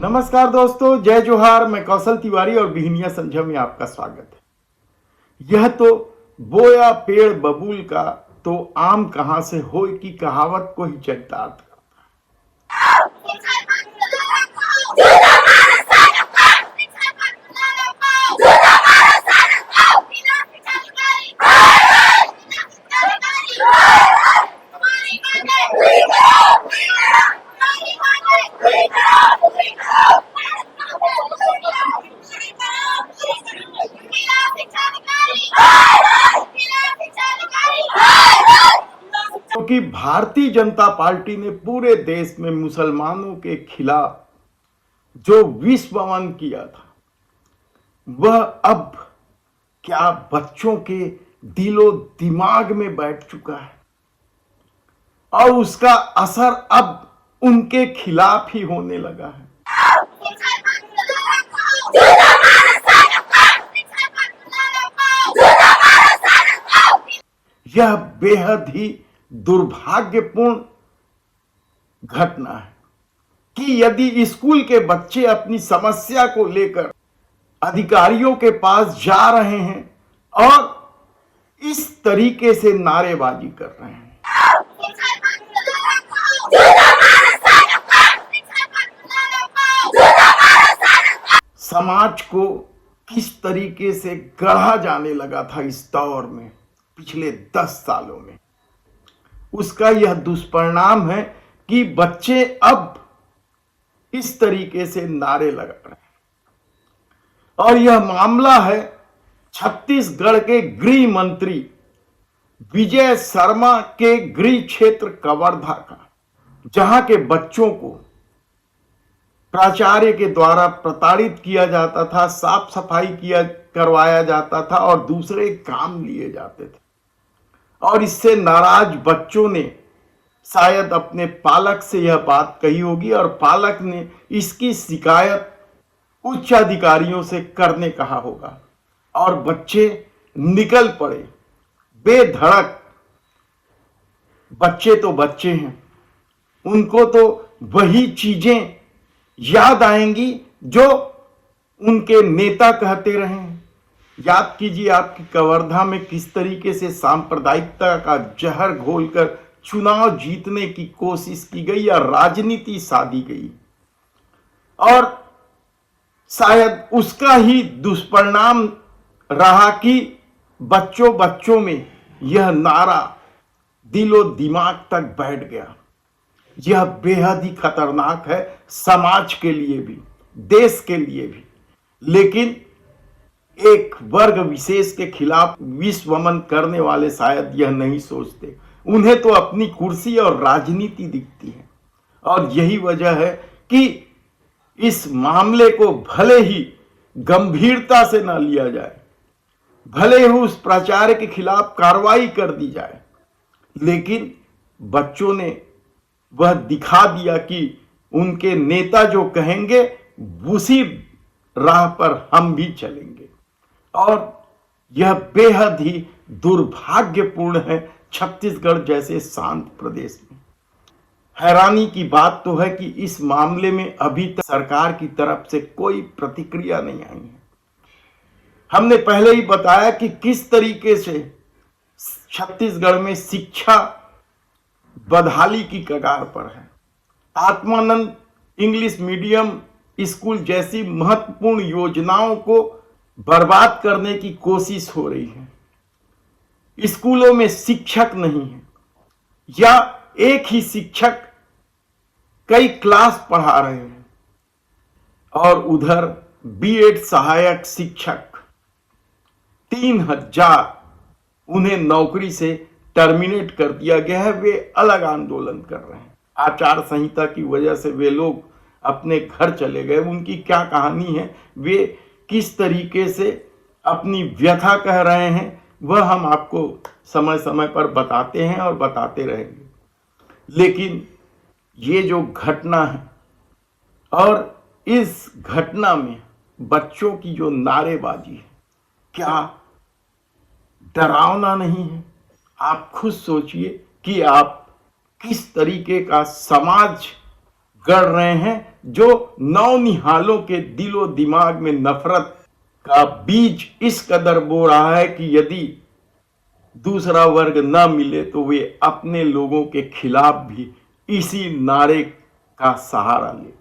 नमस्कार दोस्तों, जय जोहार। मैं कौशल तिवारी और बिहनिया संझा में आपका स्वागत है। यह तो बोया पेड़ बबूल का तो आम कहां से होय की कहावत को ही चरितार्थ करता क्योंकि भारतीय जनता पार्टी ने पूरे देश में मुसलमानों के खिलाफ जो विश्वमन किया था, वह अब क्या बच्चों के दिलो दिमाग में बैठ चुका है और उसका असर अब उनके खिलाफ ही होने लगा है। यह बेहद ही दुर्भाग्यपूर्ण घटना है कि यदि स्कूल के बच्चे अपनी समस्या को लेकर अधिकारियों के पास जा रहे हैं और इस तरीके से नारेबाजी कर रहे हैं, समाज को किस तरीके से गढ़ा जाने लगा था इस दौर में पिछले 10 सालों में, उसका यह दुष्परिणाम है कि बच्चे अब इस तरीके से नारे लगा रहे हैं। और यह मामला है छत्तीसगढ़ के गृह मंत्री विजय शर्मा के गृह क्षेत्र कवर्धा का, जहां के बच्चों को प्राचार्य के द्वारा प्रताड़ित किया जाता था, साफ सफाई करवाया जाता था और दूसरे काम लिए जाते थे। और इससे नाराज बच्चों ने शायद अपने पालक से यह बात कही होगी और पालक ने इसकी शिकायत उच्च अधिकारियों से करने कहा होगा और बच्चे निकल पड़े बेधड़क। बच्चे तो बच्चे हैं, उनको तो वही चीजें याद आएंगी जो उनके नेता कहते रहे हैं। याद कीजिए आपकी कवर्धा में किस तरीके से सांप्रदायिकता का जहर घोलकर चुनाव जीतने की कोशिश की गई या राजनीति साधी गई, और शायद उसका ही दुष्परिणाम रहा कि बच्चों में यह नारा दिलो दिमाग तक बैठ गया। यह बेहद ही खतरनाक है समाज के लिए भी, देश के लिए भी। लेकिन एक वर्ग विशेष के खिलाफ विश्वमन करने वाले शायद यह नहीं सोचते, उन्हें तो अपनी कुर्सी और राजनीति दिखती है। और यही वजह है कि इस मामले को भले ही गंभीरता से न लिया जाए, भले ही उस प्राचार्य के खिलाफ कार्रवाई कर दी जाए, लेकिन बच्चों ने वह दिखा दिया कि उनके नेता जो कहेंगे उसी राह पर हम भी चलेंगे। और यह बेहद ही दुर्भाग्यपूर्ण है छत्तीसगढ़ जैसे शांत प्रदेश में। हैरानी की बात तो है कि इस मामले में अभी तक सरकार की तरफ से कोई प्रतिक्रिया नहीं आई है। हमने पहले ही बताया कि किस तरीके से छत्तीसगढ़ में शिक्षा बदहाली की कगार पर है। आत्मानंद इंग्लिश मीडियम स्कूल जैसी महत्वपूर्ण योजनाओं को बर्बाद करने की कोशिश हो रही है। स्कूलों में शिक्षक नहीं है या एक ही शिक्षक कई क्लास पढ़ा रहे हैं, और उधर बीएड सहायक शिक्षक 3000 उन्हें नौकरी से टर्मिनेट कर दिया गया है। वे अलग आंदोलन कर रहे हैं। आचार संहिता की वजह से वे लोग अपने घर चले गए। उनकी क्या कहानी है, वे किस तरीके से अपनी व्यथा कह रहे हैं, वह हम आपको समय समय पर बताते हैं और बताते रहेंगे। लेकिन ये जो घटना है और इस घटना में बच्चों की जो नारेबाजी है, क्या डरावना नहीं है? आप खुद सोचिए कि आप किस तरीके का समाज गढ़ रहे हैं, जो नौनिहालों के दिलो दिमाग में नफरत का बीज इस कदर बो रहा है कि यदि दूसरा वर्ग न मिले तो वे अपने लोगों के खिलाफ भी इसी नारे का सहारा ले।